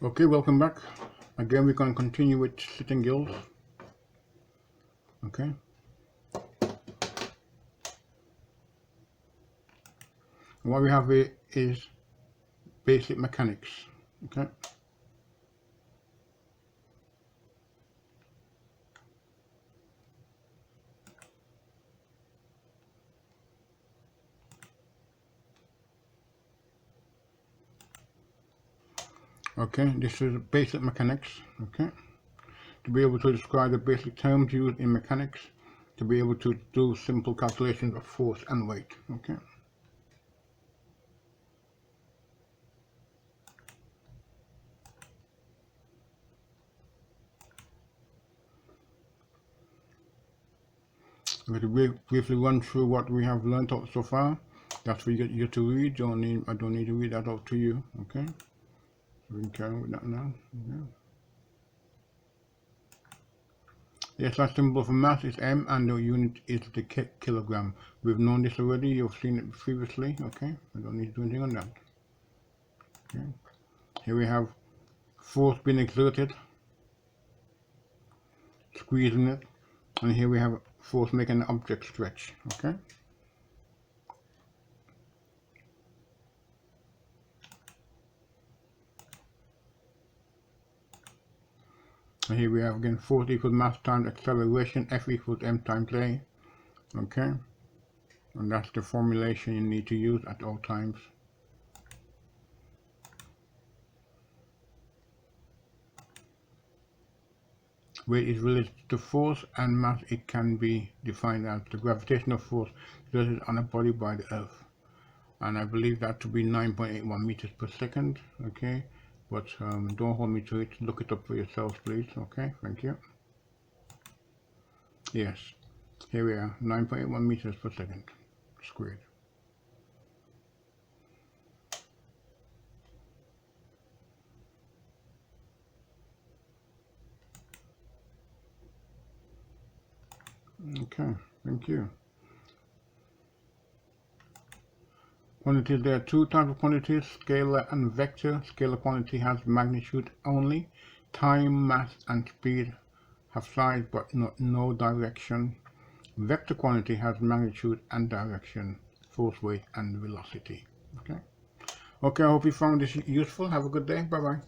Okay, welcome back. Again, we're going to continue with sitting gills. Okay. And what we have here is basic mechanics. Okay. Okay, this is basic mechanics. Okay. To be able to describe the basic terms used in mechanics, to be able to do simple calculations of force and weight. Okay. I'm going to briefly run through what we have learned so far. That's for you to read. I don't need to read that out to you. Okay. So we can carry on with that now. Okay. The SI symbol for mass is m and the unit is the kilogram. We've known this already, you've seen it previously, okay? I don't need to do anything on that. Okay. Here we have force being exerted, squeezing it, and here we have force making the object stretch, okay? And here we have again force equals mass times acceleration, F equals m times a, okay? And that's the formulation you need to use at all times. Weight is related to force, and mass it can be defined as the gravitational force exerted on a body by the earth. And I believe that to be 9.81 meters per second, okay? But don't hold me to it, look it up for yourselves please, okay? Thank you. Yes, here we are, 9.81 meters per second squared. Okay, thank you. Quantities, there are two types of quantities, scalar and vector. Scalar quantity has magnitude only. Time, mass, and speed have size but no direction. Vector quantity has magnitude and direction, force, weight, and velocity. Okay. Okay, I hope you found this useful. Have a good day. Bye-bye.